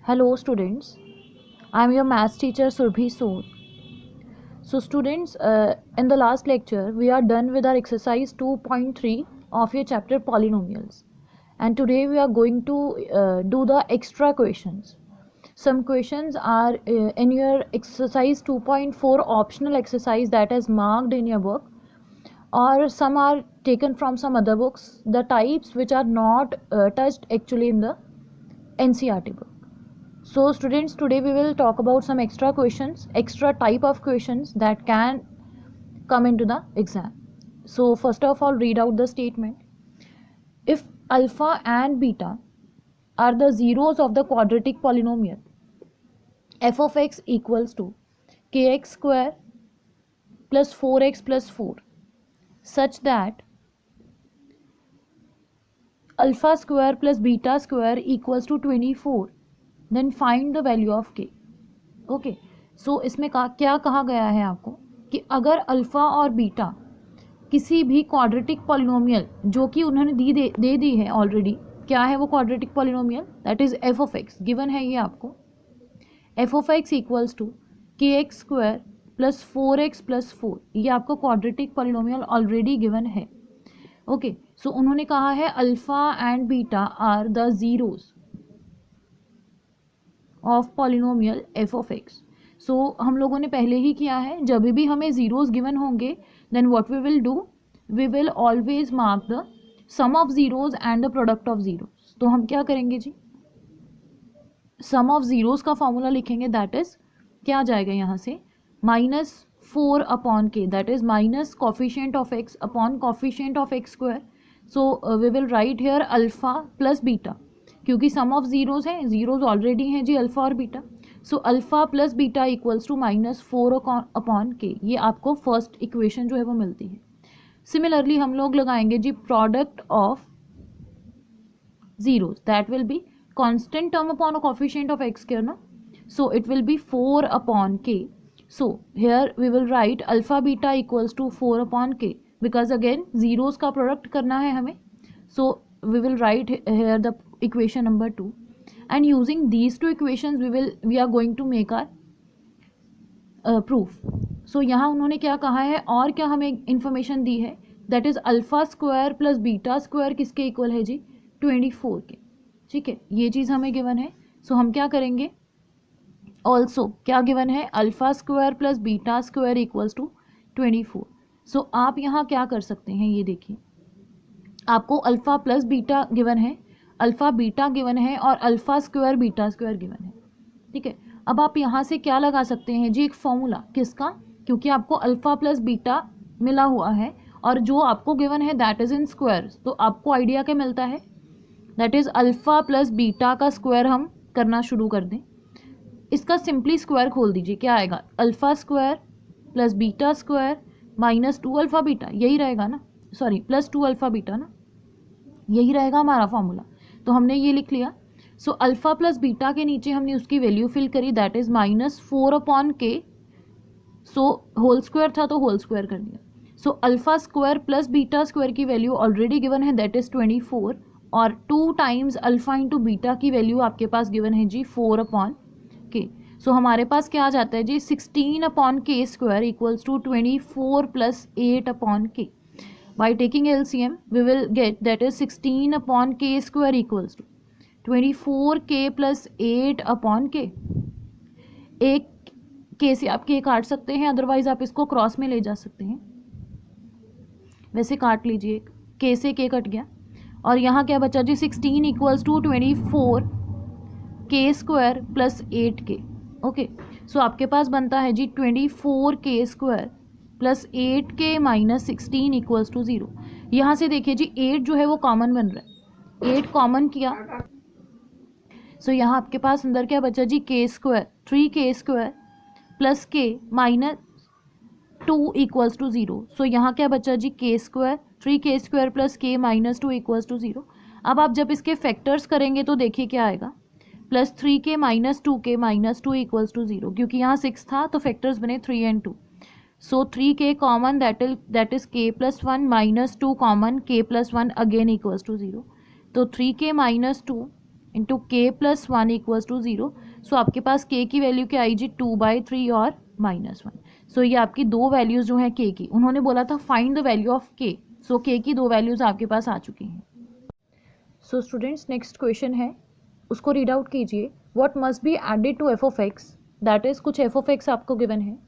Hello students, I am your maths teacher Surbhi Sood. So students, in the last lecture we are done with our exercise 2.3 of your chapter polynomials, and today we are going to do the extra questions. Some questions are in your exercise 2.4 optional exercise that is marked in your book, or some are taken from some other books, the types which are not touched actually in the NCERT book. So students, today we will talk about some extra questions, extra type of questions that can come into the exam. So first of all, read out the statement. If alpha and beta are the zeros of the quadratic polynomial f of x equals to kx square plus 4x plus 4 such that alpha square plus beta square equals to 24, then find the value of k. Okay, so इसमें क्या कहा गया है आपको कि अगर alpha और beta किसी भी क्वाड्रेटिक पॉलिनोमियल जो कि उन्होंने दे दी है ऑलरेडी, क्या है वो quadratic polynomial, that is f of x, given है ये आपको, f of x equals to k x square plus 4x plus 4, ये आपको क्वाड्रेटिक पॉलिनोमियल ऑलरेडी गिवन है. ओके, सो उन्होंने कहा है alpha and beta are the zeros of polynomial f of x. So हम लोगों ने पहले ही किया है, जब भी हमें जीरोज गिवन होंगे then what we will do, we will always mark the sum of zeros and the product of zeros. तो हम क्या करेंगे जी, सम ऑफ जीरोज का फॉर्मूला लिखेंगे, दैट इज क्या आ जाएगा यहाँ से, -4 upon K, that is minus coefficient of X upon coefficient of x square. So we will write here alpha plus beta, क्योंकि सम ऑफ जीरोज हैं, जीरोज ऑलरेडी हैं जी अल्फा और beta. So alpha plus beta equals to -4 upon K, ये आपको first equation जो है वो मिलती है. सिमिलरली हम लोग लगाएंगे जी product of zeros, that will be constant term upon coefficient of x square ना, so it will be 4 upon के. So here we will write alpha beta equals to 4 upon k, because again zeros का product करना है हमें. सो we will write here the equation number 2, and using these two equations we are going to make our proof. So यहाँ उन्होंने क्या कहा है और क्या हमें इंफॉर्मेशन दी है, that is alpha square plus beta square किसके इक्वल है जी, 24 के. ठीक है, ये चीज़ हमें गिवन है. सो हम क्या करेंगे, ऑल्सो क्या गिवन है, alpha square plus beta square equals to 24. So आप यहाँ क्या कर सकते हैं, ये देखिए, आपको अल्फ़ा प्लस बीटा गिवन है, अल्फ़ा बीटा गिवन है और alpha square beta square given है. ठीक है, अब आप यहाँ से क्या लगा सकते हैं जी, एक फॉर्मूला, किसका, क्योंकि आपको अल्फ़ा प्लस बीटा मिला हुआ है और जो आपको गिवन है दैट इज़ इन स्क्वायर. तो आपको आइडिया क्या मिलता है, that is alpha plus beta का स्क्वायर हम करना शुरू कर दें. इसका सिंपली स्क्वायर खोल दीजिए, क्या आएगा, alpha square plus beta square -2 alpha beta, यही रहेगा ना, सॉरी +2 अल्फ़ा बीटा ना, यही रहेगा हमारा फॉर्मूला. तो हमने ये लिख लिया. सो अल्फ़ा प्लस बीटा के नीचे हमने उसकी वैल्यू फिल करी, दैट इज़ -4 अपॉन के. सो होल स्क्वायर था तो होल स्क्वायर कर दिया. सो alpha square plus beta square की वैल्यू ऑलरेडी गिवन है, दैट इज़ 24, और 2 टाइम्स अल्फ़ा इंटू बीटा की वैल्यू आपके पास गिवन है जी 4 अपॉन के. सो हमारे पास क्या आ जाता है जी, 16 अपॉन के स्क्वायर इक्वल्स टू 24 + 8 अपॉन के. By taking LCM, we will get that is 16 upon k square equals to 24k plus 8 upon k. एक k से आप k काट सकते हैं, अदरवाइज आप इसको क्रॉस में ले जा सकते हैं. वैसे काट लीजिए, k से k कट गया और यहाँ क्या बचा जी, 16 equals to 24 k square plus 8k. Okay, so आपके पास बनता है जी 24 k square plus 8k minus 16 equals to 0. यहाँ से देखिए जी 8 जो है वो कॉमन बन रहा है, 8 कॉमन किया. सो यहाँ आपके पास अंदर क्या बचा जी, k square 3k square plus k minus 2 equals to 0. So यहाँ क्या बचा जी, k square 3k square plus k minus 2 equals to 0. अब आप जब इसके फैक्टर्स करेंगे तो देखिए क्या आएगा, +3k minus 2k minus 2 equals to 0, क्योंकि यहाँ 6 था तो फैक्टर्स बने 3 and 2. So 3k common, that is k plus 1 minus 2 common, k plus 1 again equals to 0. तो 3k minus 2 इंटू के प्लस 1 इक्वल्स टू 0। सो आपके पास के की वैल्यू क्या आई जी 2/3 और -1। सो ये आपकी दो वैल्यूज़ जो हैं के की, उन्होंने बोला था फाइंड द वैल्यू ऑफ के। सो के की दो वैल्यूज़ आपके पास आ चुकी हैं। सो स्टूडेंट्स नेक्स्ट क्वेश्चन है, उसको रीड आउट कीजिए। What must be added to F of X, that is कुछ एफ ऑफ एक्स आपको गिवन है,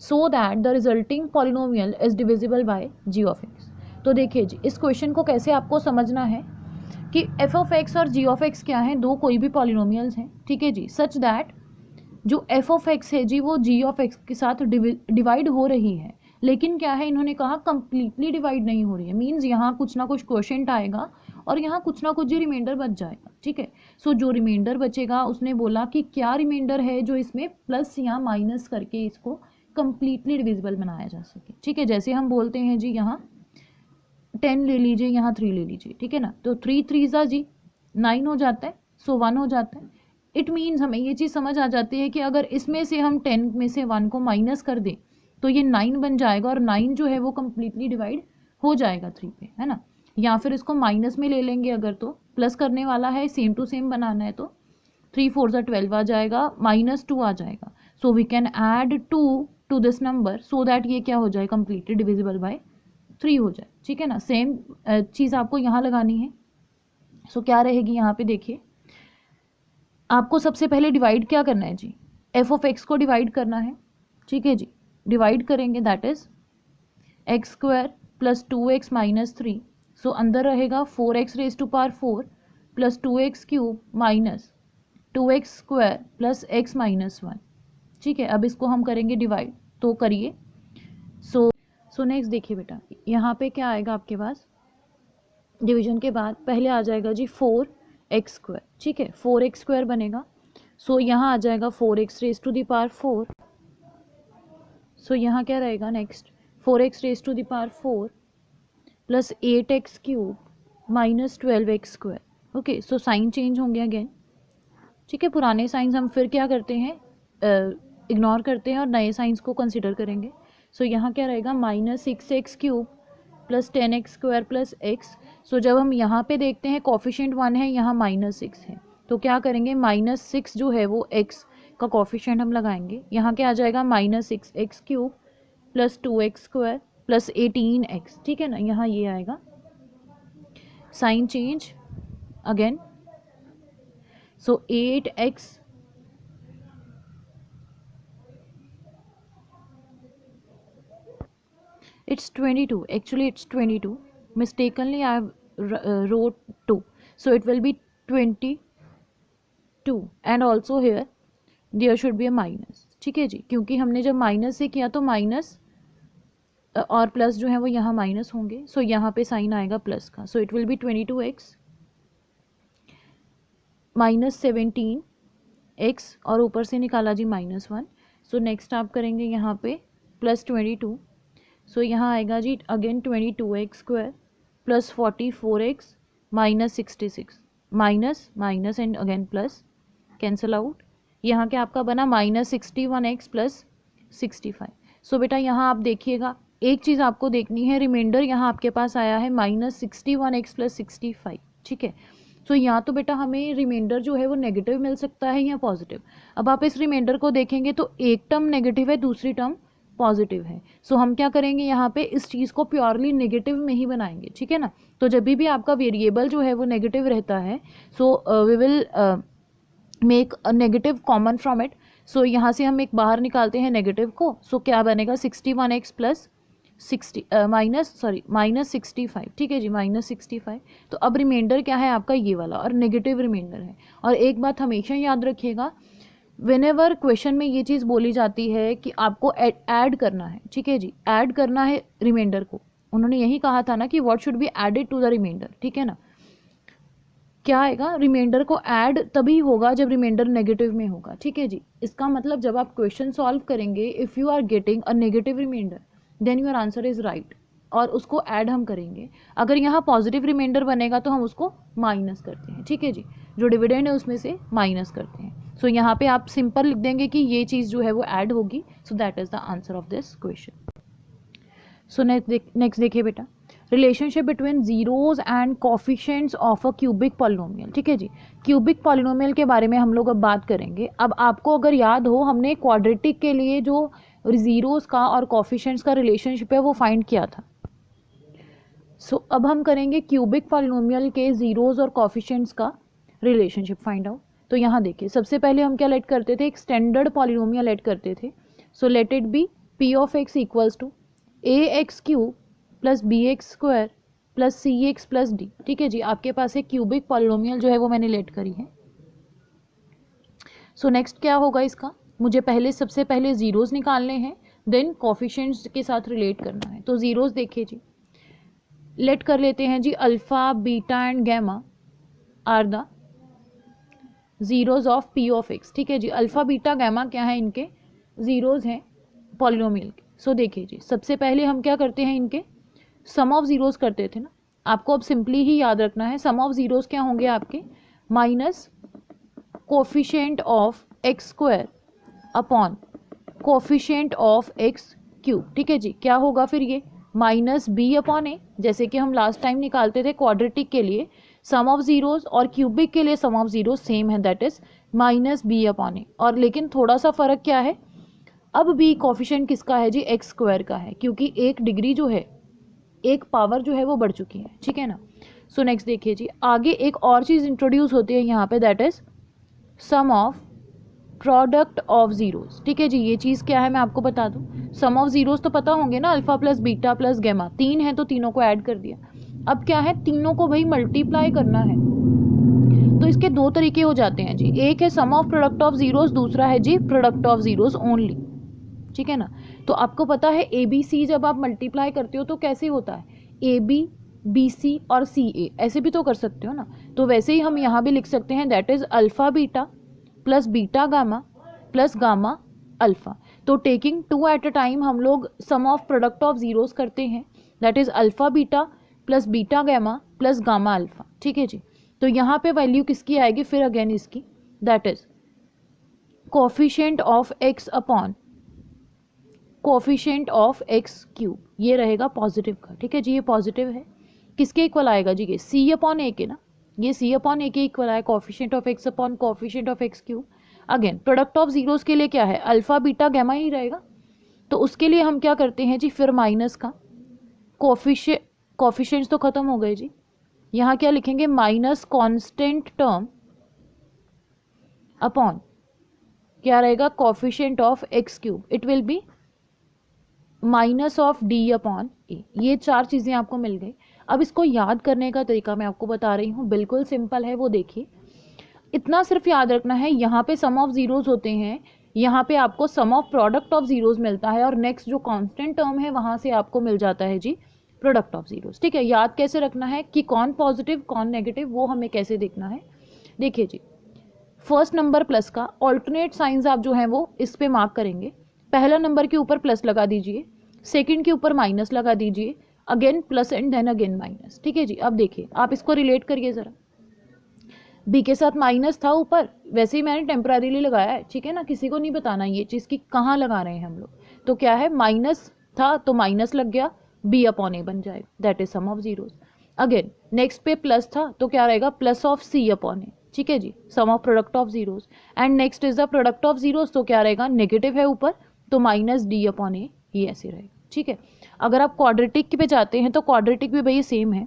so that the resulting polynomial is divisible by G of X. तो देखिए जी, इस question को कैसे आपको समझना है कि एफ ऑफ एक्स और जी ऑफ एक्स क्या हैं, दो कोई भी पॉलिनोमियल्स हैं, ठीक है जी, सच दैट जो एफ ऑफ एक्स है जी वो जी ऑफ एक्स के साथ डिवाइड हो रही है, लेकिन क्या है इन्होंने कहा कंप्लीटली डिवाइड नहीं हो रही है। मीन्स यहाँ कुछ ना कुछ क्वोशेंट आएगा और यहाँ कुछ ना कुछ जो रिमाइंडर बच जाएगा, ठीक है। सो जो रिमाइंडर बचेगा उसने बोला कि क्या रिमाइंडर है जो इसमें प्लस या माइनस करके इसको कंप्लीटली डिविजिबल बनाया जा सके, ठीक है। जैसे हम बोलते हैं जी यहाँ 10 ले लीजिए, यहाँ 3 ले लीजिए, ठीक है ना। तो 3 3 जी 9 हो जाता है, सो 1 हो जाता है। इट मीन्स हमें ये चीज़ समझ आ जाती है कि अगर इसमें से हम 10 में से 1 को माइनस कर दें तो ये 9 बन जाएगा और 9 जो है वो कम्प्लीटली डिवाइड हो जाएगा 3 पे, है ना। या फिर इसको माइनस में ले लेंगे अगर, तो प्लस करने वाला है, सेम टू सेम बनाना है, तो 3 4 12 आ जाएगा, -2 आ जाएगा। So we can add 2 to this number so that ये क्या हो जाए कम्प्लीटली डिविजिबल बाय 3 हो जाए, ठीक है ना। सेम चीज़ आपको यहाँ लगानी है। सो क्या रहेगी यहाँ पे देखिए, आपको सबसे पहले डिवाइड क्या करना है जी, एफ ऑफ एक्स को डिवाइड करना है, ठीक है जी। डिवाइड करेंगे that is X square plus 2x minus 3। So अंदर रहेगा 4x raise to power 4 plus 2x cube minus 2x square plus x minus 1, ठीक है। अब इसको हम करेंगे डिवाइड, तो करिए। सो नेक्स्ट देखिए बेटा, यहाँ पे क्या आएगा आपके पास, डिवीजन के बाद पहले आ जाएगा जी 4x स्क्वायर, ठीक है, 4x स्क्वायर बनेगा। सो यहाँ आ जाएगा 4x raise to the power 4। So यहाँ क्या रहेगा next 4x raise to the power 4 plus 8x cube minus 12x square. Okay, so sign change होंगे अगेन, ठीक है। पुराने साइंस हम फिर क्या करते हैं, इग्नोर करते हैं और नए साइंस को कंसिडर करेंगे। सो यहाँ क्या रहेगा -6x cube plus 10x square plus x। सो जब हम यहाँ पे देखते हैं कॉफिशिएंट 1 है, यहाँ -6 है, तो क्या करेंगे -6 जो है वो x का कॉफिशिएंट हम लगाएंगे। यहाँ क्या आ जाएगा -6x cube plus 2x square plus 18x, ठीक है ना। यहाँ ये आएगा, sign change again. So 8x it's 22, actually it's 22, mistakenly I wrote 2, so it will be 22 and also here there should be a minus, ठीक है जी, क्योंकि हमने जब माइनस से किया तो माइनस और प्लस जो है वो यहाँ माइनस होंगे। सो यहाँ पे साइन आएगा प्लस का। सो it will B 22x minus 17x और ऊपर से निकाला जी -1। सो नेक्स्ट आप करेंगे यहाँ पे प्लस 22। सो यहाँ आएगा जी again 22x square plus 44x minus 66, minus minus and again plus, cancel out. यहाँ क्या आपका बना -61x प्लस 65। सो बेटा यहाँ आप देखिएगा, एक चीज़ आपको देखनी है, रिमाइंडर यहाँ आपके पास आया है -61x प्लस 65, ठीक है। सो यहाँ तो बेटा हमें रिमाइंडर जो है वो नेगेटिव मिल सकता है या पॉजिटिव। अब आप इस रिमाइंडर को देखेंगे तो एक टर्म नेगेटिव है, दूसरी टर्म पॉजिटिव है। सो हम क्या करेंगे यहाँ पे इस चीज़ को प्योरली नेगेटिव में ही बनाएंगे, ठीक है ना। तो जब भी आपका वेरिएबल जो है वो नेगेटिव रहता है, so we will make a negative common from it. सो यहाँ से हम एक बाहर निकालते हैं नेगेटिव को। सो क्या बनेगा 61x प्लस -65, ठीक है जी, -65। तो अब रिमाइंडर क्या है आपका ये वाला और नेगेटिव रिमाइंडर है। और एक बात हमेशा याद रखिएगा, व्हेनेवर क्वेश्चन में ये चीज़ बोली जाती है कि आपको ऐड करना है, ठीक है जी, ऐड करना है रिमाइंडर को। उन्होंने यही कहा था ना कि what should be added to the reminder, ठीक है ना। क्या आएगा, रिमाइंडर को ऐड तभी होगा जब रिमाइंडर नेगेटिव में होगा, ठीक है जी। इसका मतलब जब आप क्वेश्चन सॉल्व करेंगे, if you are getting a negative reminder then your answer is right, और उसको ऐड हम करेंगे। अगर यहाँ पॉजिटिव रिमाइंडर बनेगा तो हम उसको माइनस करते हैं, ठीक है जी, जो डिविडेंड है उसमें से माइनस करते हैं। सो यहाँ पे आप सिंपल लिख देंगे कि ये चीज़ जो है वो ऐड होगी। So that is the answer of this question. So next देखिए बेटा, relationship between zeros and coefficients of a cubic polynomial. ठीक है जी, क्यूबिक पॉलिनोमियल के बारे में हम लोग अब बात करेंगे। अब आपको अगर याद हो, हमने क्वाड्रेटिक के लिए जो जीरोज का और कोफिशिएंट्स का रिलेशनशिप है वो फाइंड किया था। अब हम करेंगे क्यूबिक पॉलिनोमियल के जीरोज और कोफिशिएंट्स का रिलेशनशिप फाइंड आउट। तो यहाँ देखिए, सबसे पहले हम क्या लेट करते थे, एक स्टैंडर्ड पॉलिनोमियल लेट करते थे। So let it be P of x equals to A X cube plus B X square plus C X plus D. ठीक है जी, आपके पास एक क्यूबिक पॉलिनोमियल जो है वो मैंने लेट करी है। सो नेक्स्ट क्या होगा इसका, मुझे सबसे पहले जीरोज निकालने हैं, देन कोफिशिएंट्स के साथ रिलेट करना है। तो जीरोज देखिए जी, लेट कर लेते हैं जी, alpha beta and gamma are the zeros of p of x. ठीक है जी, अल्फा बीटा गैमा क्या है, इनके जीरोज हैं पॉलिनोमियल के। सो देखिए जी, सबसे पहले हम क्या करते हैं, इनके सम ऑफ जीरोज करते थे ना। आपको अब सिंपली ही याद रखना है, सम ऑफ जीरोज क्या होंगे आपके, minus coefficient of x square upon coefficient of x cube. ठीक है जी, क्या होगा फिर ये माइनस बी अपॉन ए, जैसे कि हम लास्ट टाइम निकालते थे क्वाड्रेटिक के लिए सम ऑफ जीरोज और क्यूबिक के लिए सम ऑफ जीरोज सेम है, that is minus B upon a. और लेकिन थोड़ा सा फर्क क्या है, अब बी कोफिशिएंट किसका है जी, एक्स स्क्वायर का है, क्योंकि एक डिग्री जो है, एक पावर जो है वो बढ़ चुकी है। ठीक है ना। सो नेक्स्ट देखिए जी, आगे एक और चीज़ इंट्रोड्यूस होती है यहाँ पे, that is sum of product of zeros. ठीक है जी, ये चीज़ क्या है मैं आपको बता दूं, सम ऑफ जीरोज तो पता होंगे ना, alpha plus beta plus gamma, तीन है तो तीनों को ऐड कर दिया। अब क्या है, तीनों को भाई मल्टीप्लाई करना है। तो इसके दो तरीके हो जाते हैं जी, एक है सम ऑफ प्रोडक्ट ऑफ जीरोज, दूसरा है जी प्रोडक्ट ऑफ जीरोज ओनली। ठीक है ना। तो आपको पता है ए बी सी जब आप मल्टीप्लाई करते हो तो कैसे होता है, ए बी बी सी और सी ए, ऐसे भी तो कर सकते हो ना। तो वैसे ही हम यहाँ भी लिख सकते हैं, that is alpha beta plus beta gamma plus gamma alpha. तो taking two at a time हम लोग sum of product of zeros करते हैं, that is alpha beta plus beta gamma plus gamma alpha. ठीक है जी, तो यहाँ पे वैल्यू किसकी आएगी फिर अगेन इसकी, that is coefficient of X upon coefficient of x cube, ये रहेगा पॉजिटिव का। ठीक है जी, ये पॉजिटिव है, किसके इक्वल आएगा जी, ये सी अपॉन ए के ना, ये सी अपॉन ए के इक्वल आए, coefficient of X upon coefficient of x cube. Again product of zeros के लिए क्या है, अल्फा बीटा गैमा ही रहेगा। तो उसके लिए हम क्या करते हैं जी, फिर माइनस का कोफिशिएंट्स तो खत्म हो गए जी, यहाँ क्या लिखेंगे, माइनस कांस्टेंट टर्म अपॉन क्या रहेगा, coefficient of x cube, it will be minus of d upon a. ये चार चीज़ें आपको मिल गई। अब इसको याद करने का तरीका मैं आपको बता रही हूँ, बिल्कुल सिंपल है, वो देखिए। इतना सिर्फ याद रखना है, यहाँ पे सम ऑफ जीरोज होते हैं, यहाँ पे आपको सम ऑफ प्रोडक्ट ऑफ जीरोज मिलता है, और नेक्स्ट जो कांस्टेंट टर्म है वहाँ से आपको मिल जाता है जी प्रोडक्ट ऑफ जीरोज। ठीक है, याद कैसे रखना है कि कौन पॉजिटिव कौन नेगेटिव, वो हमें कैसे देखना है। देखिए जी, फर्स्ट नंबर प्लस का ऑल्टरनेट साइंस आप जो है वो इस पे मार्क करेंगे। पहला नंबर के ऊपर प्लस लगा दीजिए, सेकंड के ऊपर माइनस लगा दीजिए, again plus and then again minus. ठीक है जी, अब देखिए आप इसको रिलेट करिए ज़रा, बी के साथ माइनस था ऊपर, वैसे ही मैंने टेम्पररीली लगाया है। ठीक है ना, किसी को नहीं बताना ये चीज़ कि कहाँ लगा रहे हैं हम लोग। तो क्या है, माइनस था तो माइनस लग गया, बी अपॉन ए बन जाएगा, that is sum of zeros. Again next पे प्लस था तो क्या रहेगा, plus of c upon a. ठीक है जी, sum of product of zeros. And next is the product of zeros, तो क्या रहेगा, नेगेटिव है ऊपर तो माइनस डी अपॉन ए, ये ऐसे रहेगा। ठीक है, अगर आप क्वाड्रेटिक पे जाते हैं तो क्वाड्रेटिक भी भाई सेम है,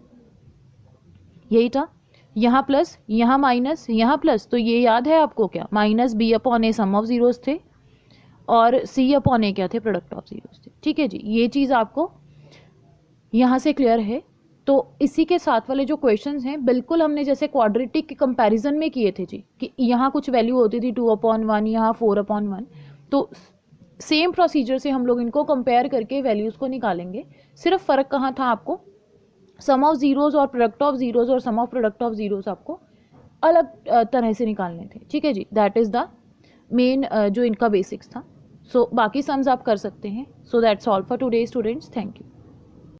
यही था, यहाँ प्लस यहाँ माइनस यहाँ प्लस, तो ये याद है आपको क्या, minus B upon A sum of zeros थे और सी अपॉन ए क्या थे, प्रोडक्ट ऑफ जीरोज थे। ठीक है जी, ये चीज़ आपको यहाँ से क्लियर है। तो इसी के साथ वाले जो क्वेश्चंस हैं बिल्कुल हमने जैसे क्वाड्रेटिक के कंपैरिजन में किए थे जी, कि यहाँ कुछ वैल्यू होती थी 2/1, यहाँ 4/1, तो सेम प्रोसीजर से हम लोग इनको कंपेयर करके वैल्यूज़ को निकालेंगे। सिर्फ फ़र्क कहाँ था, आपको सम ऑफ जीरोज़ और प्रोडक्ट ऑफ जीरोज़ और सम ऑफ प्रोडक्ट ऑफ जीरोज़ आपको अलग तरह से निकालने थे। ठीक है जी, दैट इज़ द मेन जो इनका बेसिक्स था। सो बाकी सम्स आप कर सकते हैं। So that's all for today students, thank you.